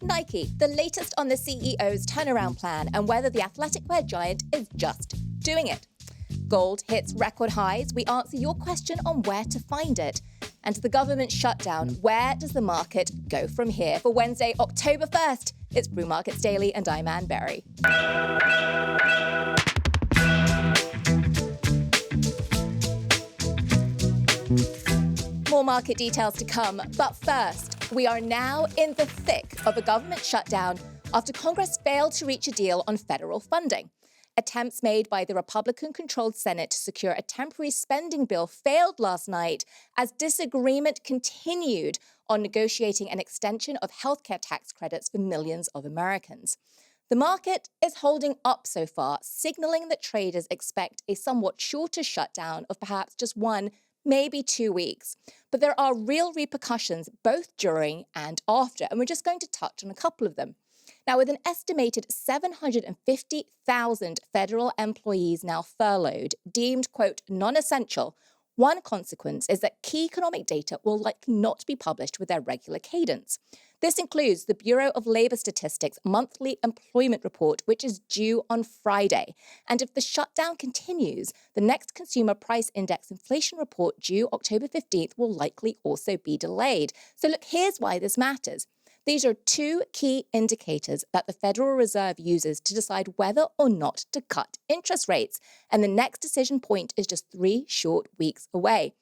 Nike, the latest on the CEO's turnaround plan and whether the athletic wear giant is just doing it. Gold hits record highs. We answer your question on where to find it. And the government shutdown, where does the market go from here? For Wednesday, October 1st, it's Brew Markets Daily and I'm Anne Berry. More market details to come, but first, we are now in the thick of a government shutdown after Congress failed to reach a deal on federal funding. Attempts made by the Republican-controlled Senate to secure a temporary spending bill failed last night as disagreement continued on negotiating an extension of healthcare tax credits for millions of Americans. The market is holding up so far, signaling that traders expect a somewhat shorter shutdown of perhaps just 1, maybe 2 weeks. But there are real repercussions both during and after, and we're just going to touch on a couple of them. Now, with an estimated 750,000 federal employees now furloughed, deemed, quote, non-essential, one consequence is that key economic data will likely not be published with their regular cadence. This includes the Bureau of Labor Statistics monthly employment report, which is due on Friday. And if the shutdown continues, the next Consumer Price Index inflation report due October 15th will likely also be delayed. So look, here's why this matters. These are two key indicators that the Federal Reserve uses to decide whether or not to cut interest rates. And the next decision point is just 3 short weeks away.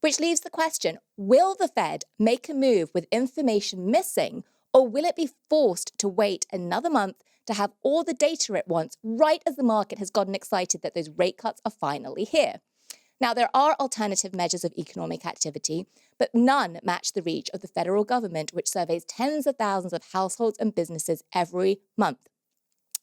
Which leaves the question, will the Fed make a move with information missing, or will it be forced to wait another month to have all the data at once, right as the market has gotten excited that those rate cuts are finally here? Now, there are alternative measures of economic activity, but none match the reach of the federal government, which surveys tens of thousands of households and businesses every month.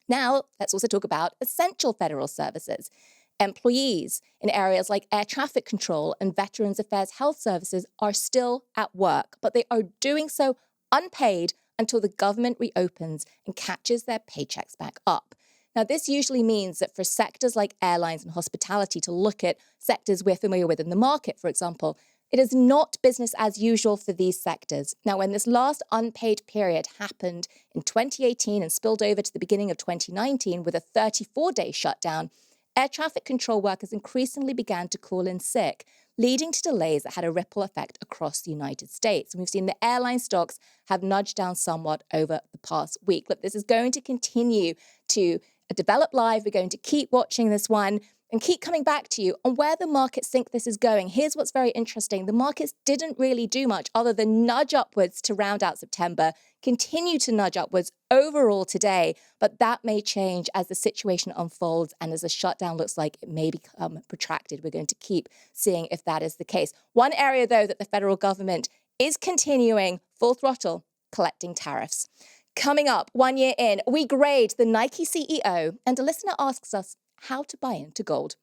Now, let's also talk about essential federal services. Employees in areas like air traffic control and Veterans Affairs Health Services are still at work, but they are doing so unpaid until the government reopens and catches their paychecks back up. Now, this usually means that for sectors like airlines and hospitality, to look at sectors we're familiar with in the market, for example, it is not business as usual for these sectors. Now, when this last unpaid period happened in 2018 and spilled over to the beginning of 2019 with a 34-day shutdown, air traffic control workers increasingly began to call in sick, leading to delays that had a ripple effect across the United States. And we've seen the airline stocks have nudged down somewhat over the past week. Look, this is going to continue to develop live. We're going to keep watching this one and keep coming back to you on where the markets think this is going. Here's what's very interesting. The markets didn't really do much other than nudge upwards to round out September, continue to nudge upwards overall today, but that may change as the situation unfolds and as the shutdown looks like it may become protracted. We're going to keep seeing if that is the case. One area, though, that the federal government is continuing full throttle, collecting tariffs. Coming up, 1 year in, we grade the Nike CEO, and a listener asks us how to buy into gold.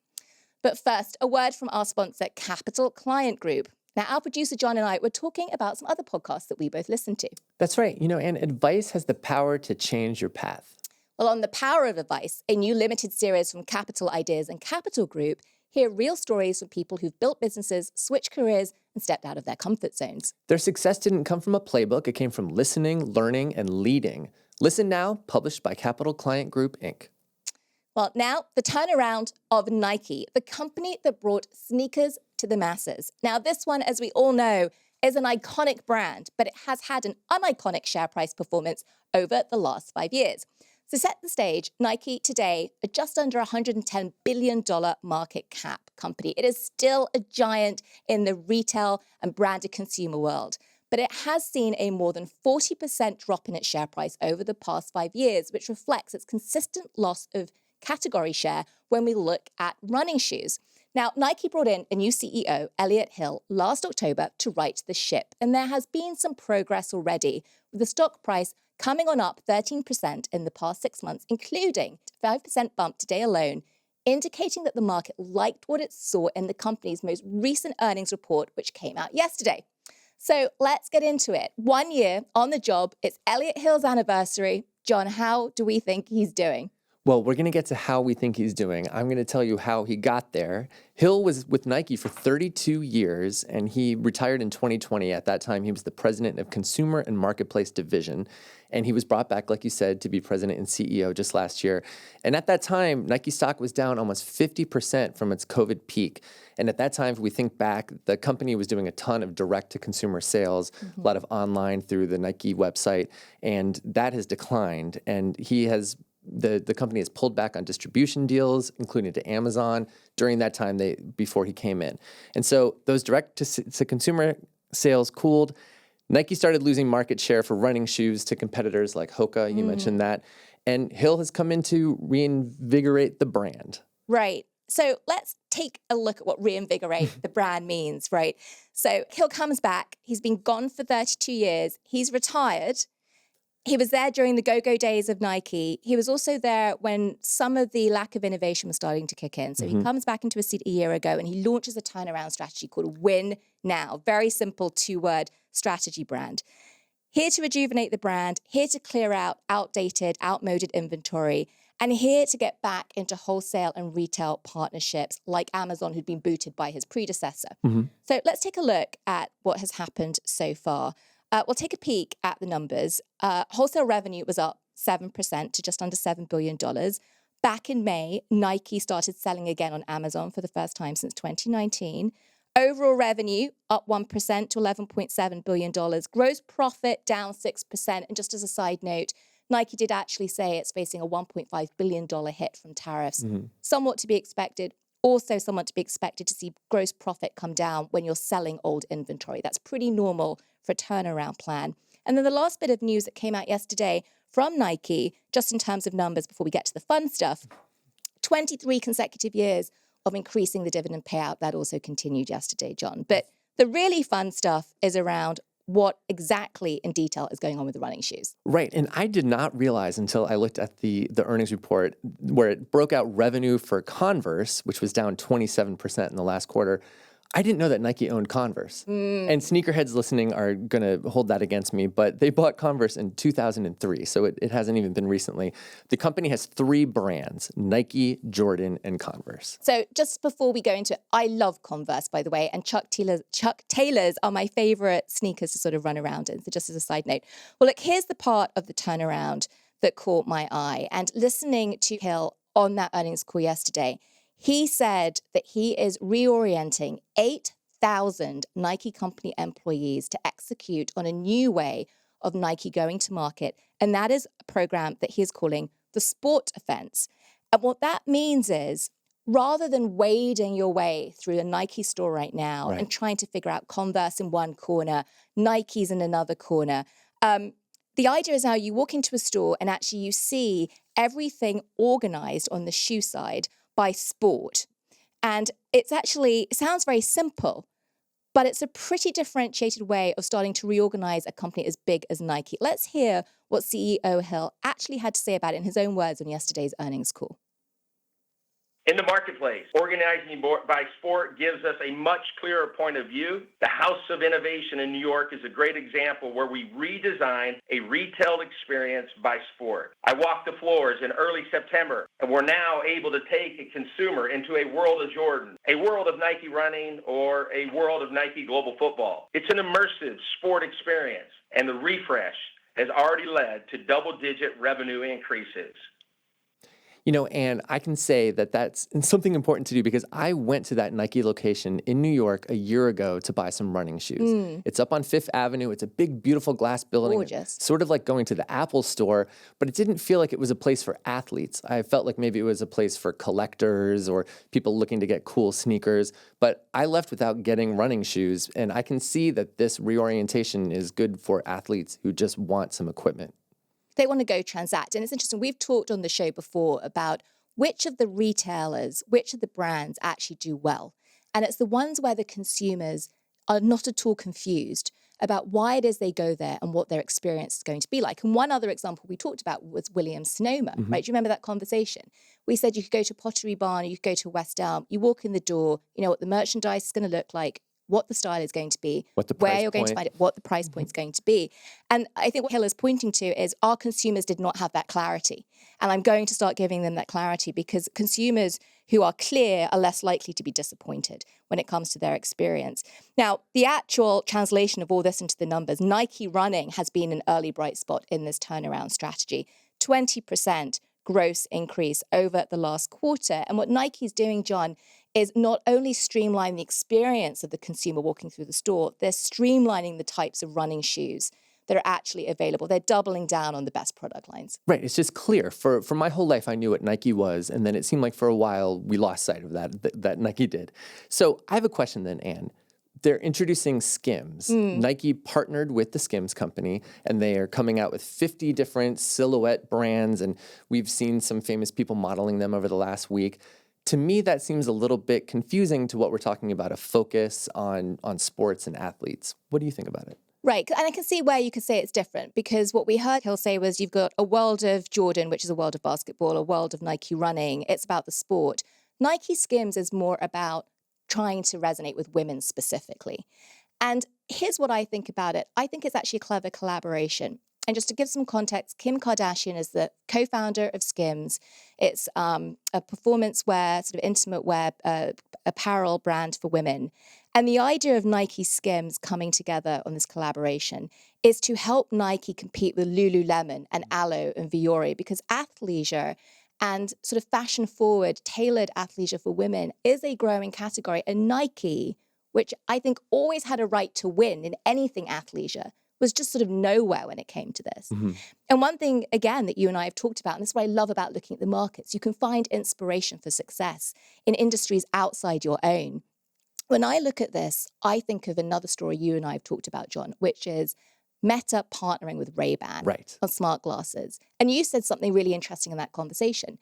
But first, a word from our sponsor, Capital Client Group. Now, our producer, John, and I were talking about some other podcasts that we both listen to. That's right. And advice has the power to change your path. Well, on The Power of Advice, a new limited series from Capital Ideas and Capital Group, hear real stories from people who've built businesses, switched careers, and stepped out of their comfort zones. Their success didn't come from a playbook. It came from listening, learning, and leading. Listen now, published by Capital Client Group, Inc. Well, now, the turnaround of Nike, the company that brought sneakers to the masses. Now, this one, as we all know, is an iconic brand, but it has had an uniconic share price performance over the last 5 years. To set the stage, Nike today, a just under $110 billion market cap company. It is still a giant in the retail and branded consumer world, but it has seen a more than 40% drop in its share price over the past 5 years, which reflects its consistent loss of category share when we look at running shoes. Now, Nike brought in a new CEO, Elliott last October to right the ship, and there has been some progress already, with the stock price coming on up 13% in the past 6 months, including a 5% bump today alone, indicating that the market liked what it saw in the company's most recent earnings report, which came out yesterday. So let's get into it. 1 year on the job, it's Elliott Hill's anniversary. John, how do we think he's doing? Well, we're going to get to how we think he's doing. I'm going to tell you how he got there. Hill was with Nike for 32 years, and he retired in 2020. At that time, he was the president of Consumer and Marketplace Division, and he was brought back, like you said, to be president and CEO just last year. And at that time, Nike stock was down almost 50% from its COVID peak. And at that time, if we think back, the company was doing a ton of direct-to-consumer sales, a lot of online through the Nike website, and that has declined. And the company has pulled back on distribution deals, including to Amazon, during that time before he came in. And so those direct-to-consumer sales cooled. Nike started losing market share for running shoes to competitors like Hoka, you mentioned that. And Hill has come in to reinvigorate the brand. Right. So let's take a look at what reinvigorate the brand means, right? So Hill comes back. He's been gone for 32 years. He's retired. He was there during the go-go days of Nike. He was also there when some of the lack of innovation was starting to kick in. So he comes back into a seat a year ago and he launches a turnaround strategy called Win Now. Very simple 2-word strategy brand. Here to rejuvenate the brand, here to clear out outdated, outmoded inventory, and here to get back into wholesale and retail partnerships like Amazon, who'd been booted by his predecessor. So let's take a look at what has happened so far. We'll take a peek at the numbers. Wholesale revenue was up 7% to just under $7 billion. Back in May, Nike started selling again on Amazon for the first time since 2019. Overall revenue up 1% to $11.7 billion. Gross profit down 6%. And just as a side note, Nike did actually say it's facing a $1.5 billion hit from tariffs. Somewhat to be expected. Also somewhat to be expected to see gross profit come down when you're selling old inventory. That's pretty normal for a turnaround plan. And then the last bit of news that came out yesterday from Nike, just in terms of numbers before we get to the fun stuff, 23 consecutive years of increasing the dividend payout. That also continued yesterday, John. But the really fun stuff is around what exactly in detail is going on with the running shoes. Right. And I did not realize until I looked at the earnings report where it broke out revenue for Converse, which was down 27% in the last quarter. I didn't know that Nike owned Converse. And sneakerheads listening are going to hold that against me, but they bought Converse in 2003, so it hasn't even been recently. The company has 3 brands, Nike, Jordan, and Converse. So just before we go into it, I love Converse, by the way, and Chuck Taylors are my favorite sneakers to sort of run around in, so just as a side note. Well, look, here's the part of the turnaround that caught my eye. And listening to Hill on that earnings call yesterday, he said that he is reorienting 8,000 Nike company employees to execute on a new way of Nike going to market. And that is a program that he is calling the Sport Offense. And what that means is, rather than wading your way through a Nike store right now and trying to figure out Converse in one corner, Nike's in another corner, the idea is now you walk into a store and actually you see everything organized on the shoe side by sport. And it sounds very simple, but it's a pretty differentiated way of starting to reorganize a company as big as Nike. Let's hear what CEO Hill actually had to say about it in his own words on yesterday's earnings call. In the marketplace, organizing by sport gives us a much clearer point of view. The House of Innovation in New York is a great example where we redesigned a retail experience by sport. I walked the floors in early September, and we're now able to take a consumer into a world of Jordan, a world of Nike running, or a world of Nike global football. It's an immersive sport experience, and the refresh has already led to double-digit revenue increases. You know, and I can say that that's something important to do because I went to that Nike location in New York a year ago to buy some running shoes. It's up on Fifth Avenue. It's a big, beautiful glass building. Gorgeous. Sort of like going to the Apple store, but it didn't feel like it was a place for athletes. I felt like maybe it was a place for collectors or people looking to get cool sneakers. But I left without getting running shoes, and I can see that this reorientation is good for athletes who just want some equipment. They want to go transact. And it's interesting, we've talked on the show before about which of the retailers, which of the brands actually do well. And it's the ones where the consumers are not at all confused about why it is they go there and what their experience is going to be like. And one other example we talked about was Williams-Sonoma, right? Do you remember that conversation? We said you could go to Pottery Barn, you could go to West Elm, you walk in the door, you know what the merchandise is going to look like. what the style is going to be, what the where price you're going to point. find it, what the price point's going to be. And I think what Hill is pointing to is our consumers did not have that clarity. And I'm going to start giving them that clarity because consumers who are clear are less likely to be disappointed when it comes to their experience. Now, the actual translation of all this into the numbers, Nike running has been an early bright spot in this turnaround strategy. 20% gross increase over the last quarter. And what Nike's doing, John, is not only streamlining the experience of the consumer walking through the store, they're streamlining the types of running shoes that are actually available. They're doubling down on the best product lines. Right. It's just clear. For my whole life, I knew what Nike was. And then it seemed like for a while, we lost sight of that Nike did. So I have a question then, Anne. They're introducing Skims. Nike partnered with the Skims company, and they are coming out with 50 different silhouette brands. And we've seen some famous people modeling them over the last week. To me, that seems a little bit confusing to what we're talking about, a focus on sports and athletes. What do you think about it? Right. And I can see where you could say it's different because what we heard Hill say was you've got a world of Jordan, which is a world of basketball, a world of Nike running. It's about the sport. Nike Skims is more about trying to resonate with women specifically. And here's what I think about it. I think it's actually a clever collaboration. And just to give some context, Kim Kardashian is the co-founder of Skims. It's a performance wear, sort of intimate wear apparel brand for women. And the idea of Nike Skims coming together on this collaboration is to help Nike compete with Lululemon and Alo and Vuori because athleisure and sort of fashion-forward, tailored athleisure for women is a growing category. And Nike, which I think always had a right to win in anything athleisure, was just sort of nowhere when it came to this. Mm-hmm. And one thing, again, that you and I have talked about, and this is what I love about looking at the markets, you can find inspiration for success in industries outside your own. When I look at this, I think of another story you and I have talked about, John, which is Meta partnering with Ray-Ban on smart glasses. And you said something really interesting in that conversation.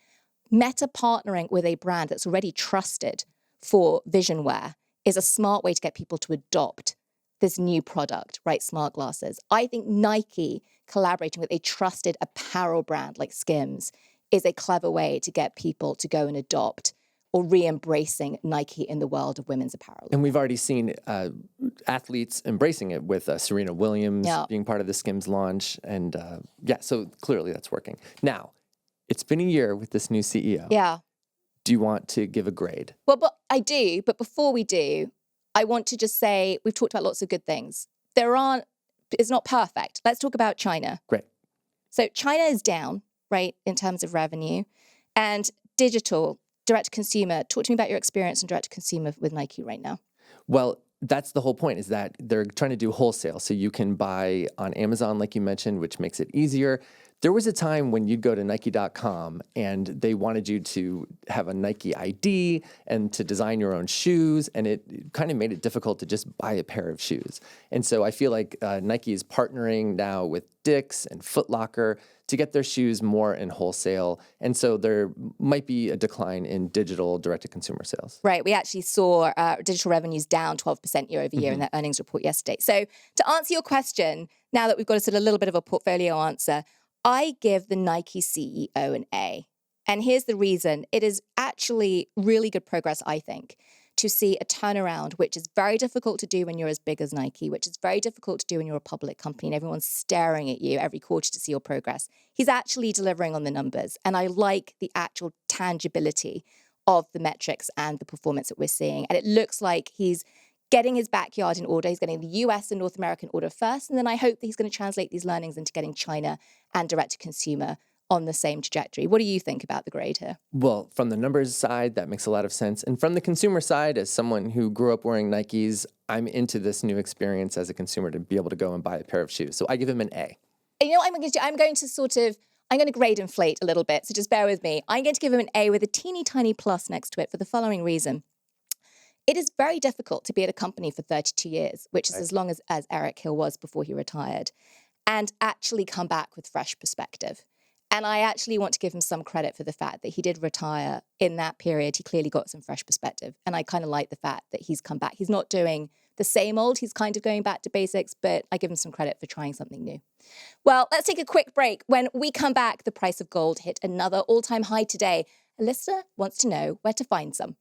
Meta partnering with a brand that's already trusted for vision wear is a smart way to get people to adopt this new product, right? Smart glasses. I think Nike collaborating with a trusted apparel brand like Skims is a clever way to get people to go and adopt or re-embracing Nike in the world of women's apparel. And we've already seen athletes embracing it with Serena Williams being part of the Skims launch. And so clearly that's working. Now, it's been a year with this new CEO. Yeah. Do you want to give a grade? Well, but I do. But before we do, I want to just say we've talked about lots of good things. It's not perfect. Let's talk about China. Great. So China is down, right, in terms of revenue. And digital, direct-to-consumer, talk to me about your experience in direct-to-consumer with Nike right now. Well, that's the whole point, is that they're trying to do wholesale. So you can buy on Amazon, like you mentioned, which makes it easier. There was a time when you'd go to Nike.com and they wanted you to have a Nike ID and to design your own shoes, and it kind of made it difficult to just buy a pair of shoes. And so I feel like Nike is partnering now with Dick's and Foot Locker to get their shoes more in wholesale. And so there might be a decline in digital direct-to-consumer sales. Right. We actually saw digital revenues down 12% year over year in their earnings report yesterday. So to answer your question, now that we've got a sort of little bit of a portfolio answer, I give the Nike CEO an A. And here's the reason. It is actually really good progress, I think, to see a turnaround, which is very difficult to do when you're as big as Nike, which is very difficult to do when you're a public company and everyone's staring at you every quarter to see your progress. He's actually delivering on the numbers. And I like the actual tangibility of the metrics and the performance that we're seeing. And it looks like he's getting his backyard in order. He's getting the US and North American order first. And then I hope that he's going to translate these learnings into getting China and direct-to-consumer on the same trajectory. What do you think about the grade here? Well, from the numbers side, that makes a lot of sense. And from the consumer side, as someone who grew up wearing Nikes, I'm into this new experience as a consumer to be able to go and buy a pair of shoes. So I give him an A. You know what I'm going to do? I'm going to grade inflate a little bit, so just bear with me. I'm going to give him an A with a teeny tiny plus next to it for the following reason. It is very difficult to be at a company for 32 years, which is as long as Eric Hill was before he retired, and actually come back with fresh perspective. And I actually want to give him some credit for the fact that he did retire in that period. He clearly got some fresh perspective. And I kind of like the fact that he's come back. He's not doing the same old. He's kind of going back to basics, but I give him some credit for trying something new. Well, let's take a quick break. When we come back, the price of gold hit another all-time high today. A listener wants to know where to find some.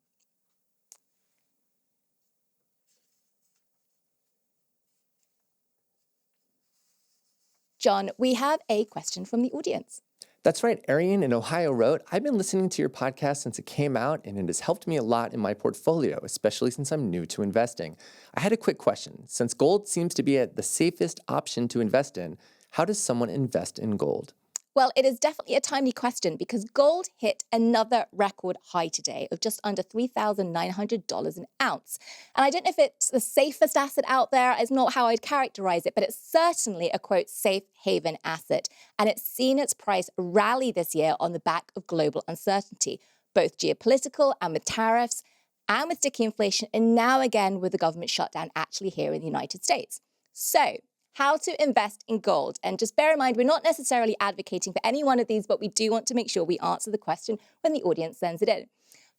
John, we have a question from the audience. That's right. Arian in Ohio wrote, I've been listening to your podcast since it came out, and it has helped me a lot in my portfolio, especially since I'm new to investing. I had a quick question. Since gold seems to be the safest option to invest in, how does someone invest in gold? Well, it is definitely a timely question because gold hit another record high today of just under $3,900 an ounce. And I don't know if it's the safest asset out there. It's not how I'd characterize it, but it's certainly a, quote, safe haven asset. And it's seen its price rally this year on the back of global uncertainty, both geopolitical and with tariffs, and with sticky inflation, and now again with the government shutdown actually here in the United States. So, how to invest in gold. And just bear in mind, we're not necessarily advocating for any one of these, but we do want to make sure we answer the question when the audience sends it in.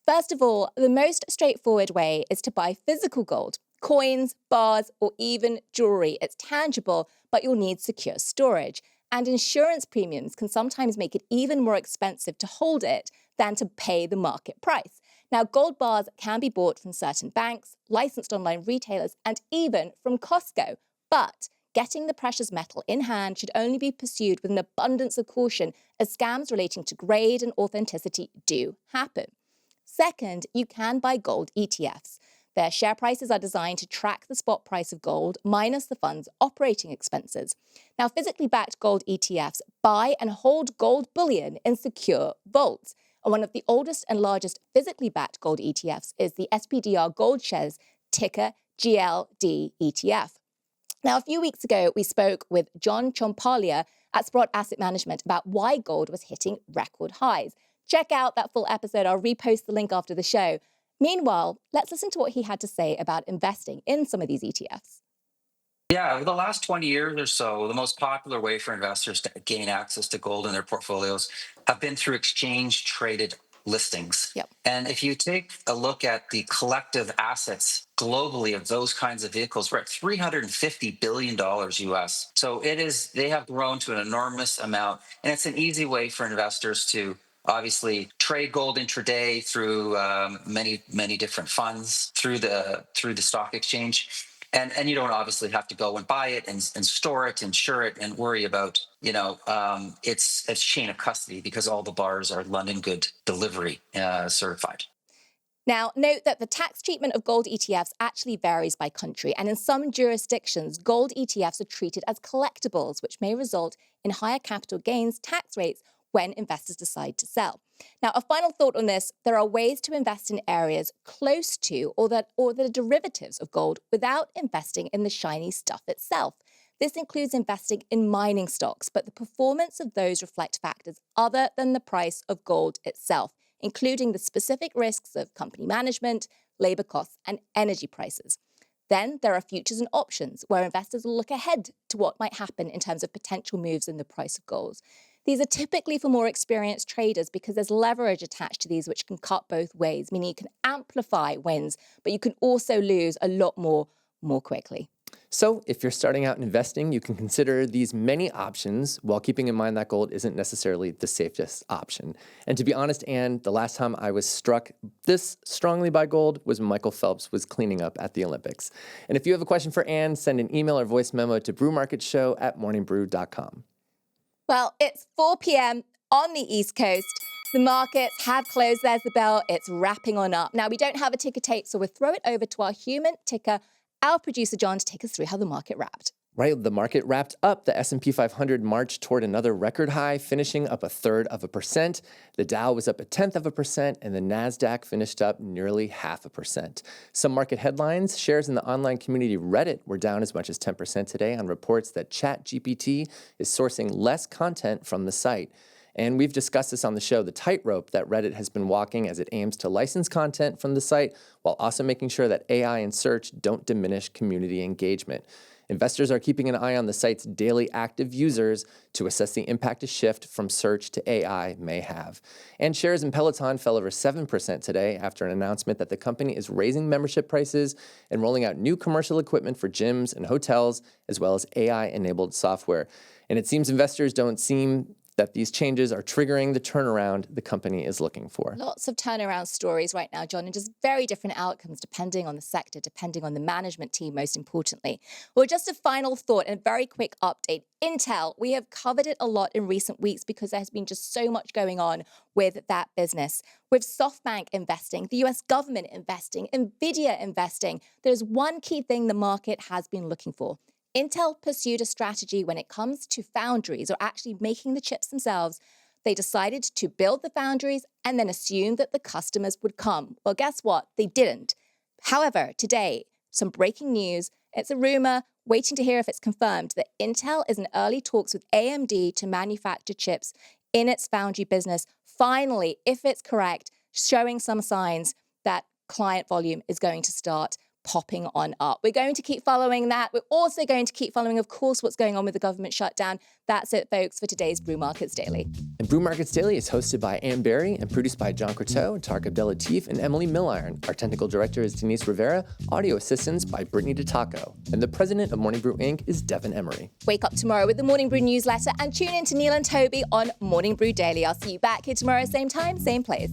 First of all, the most straightforward way is to buy physical gold, coins, bars, or even jewelry. It's tangible, but you'll need secure storage. And insurance premiums can sometimes make it even more expensive to hold it than to pay the market price. Now, gold bars can be bought from certain banks, licensed online retailers, and even from Costco. But getting the precious metal in hand should only be pursued with an abundance of caution, as scams relating to grade and authenticity do happen. Second, you can buy gold ETFs. Their share prices are designed to track the spot price of gold minus the fund's operating expenses. Now, physically backed gold ETFs buy and hold gold bullion in secure vaults. And one of the oldest and largest physically backed gold ETFs is the SPDR Gold Shares ticker GLD ETF. Now, a few weeks ago, we spoke with John Chompalia at Sprott Asset Management about why gold was hitting record highs. Check out that full episode. I'll repost the link after the show. Meanwhile, let's listen to what he had to say about investing in some of these ETFs. Yeah, over the last 20 years or so, the most popular way for investors to gain access to gold in their portfolios have been through exchange traded listings. Yep. And if you take a look at the collective assets globally of those kinds of vehicles, we're at $350 billion US. So they have grown to an enormous amount. And it's an easy way for investors to obviously trade gold intraday through many different funds through the stock exchange. And you don't obviously have to go and buy it and store it, insure it, and worry about, it's chain of custody because all the bars are London Good Delivery certified. Now, note that the tax treatment of gold ETFs actually varies by country, and in some jurisdictions, gold ETFs are treated as collectibles, which may result in higher capital gains tax rates when investors decide to sell. Now, a final thought on this, there are ways to invest in areas close to or the derivatives of gold without investing in the shiny stuff itself. This includes investing in mining stocks, but the performance of those reflect factors other than the price of gold itself, including the specific risks of company management, labor costs, and energy prices. Then there are futures and options, where investors will look ahead to what might happen in terms of potential moves in the price of gold. These are typically for more experienced traders because there's leverage attached to these which can cut both ways, meaning you can amplify wins, but you can also lose a lot more quickly. So if you're starting out investing, you can consider these many options while keeping in mind that gold isn't necessarily the safest option. And to be honest, Anne, the last time I was struck this strongly by gold was when Michael Phelps was cleaning up at the Olympics. And if you have a question for Anne, send an email or voice memo to brewmarketshow@morningbrew.com. Well, it's 4 p.m. on the East Coast. The markets have closed. There's the bell. It's wrapping on up. Now, we don't have a ticker tape, so we'll throw it over to our human ticker, our producer, John, to take us through how the market wrapped. Right, the market wrapped up. The S&P 500 marched toward another record high, finishing up 0.33%. The Dow was up 0.1%, and the NASDAQ finished up nearly 0.5%. Some market headlines: shares in the online community Reddit were down as much as 10% today on reports that ChatGPT is sourcing less content from the site. And we've discussed this on the show, the tightrope that Reddit has been walking as it aims to license content from the site while also making sure that AI and search don't diminish community engagement. Investors are keeping an eye on the site's daily active users to assess the impact a shift from search to AI may have. And shares in Peloton fell over 7% today after an announcement that the company is raising membership prices and rolling out new commercial equipment for gyms and hotels, as well as AI-enabled software. And it seems investors don't seem that these changes are triggering the turnaround the company is looking for. Lots of turnaround stories right now, John, and just very different outcomes depending on the sector, depending on the management team, most importantly. Well, just a final thought and a very quick update. Intel, we have covered it a lot in recent weeks because there has been just so much going on with that business. With SoftBank investing, the US government investing, Nvidia investing, there's one key thing the market has been looking for. Intel pursued a strategy when it comes to foundries, or actually making the chips themselves. They decided to build the foundries and then assume that the customers would come. Well, guess what? They didn't. However, today, some breaking news. It's a rumor, waiting to hear if it's confirmed, that Intel is in early talks with AMD to manufacture chips in its foundry business. Finally, if it's correct, showing some signs that client volume is going to start popping on up. We're going to keep following that. We're also going to keep following, of course, what's going on with the government shutdown. That's it, folks, for today's Brew Markets Daily. And Brew Markets Daily is hosted by Ann Berry and produced by John Crotteau, Tariq Abdellatif, and Emily Milliron. Our technical director is Denise Rivera, audio assistance by Brittany DeTaco. And the president of Morning Brew Inc. is Devin Emery. Wake up tomorrow with the Morning Brew newsletter and tune in to Neil and Toby on Morning Brew Daily. I'll see you back here tomorrow, same time, same place.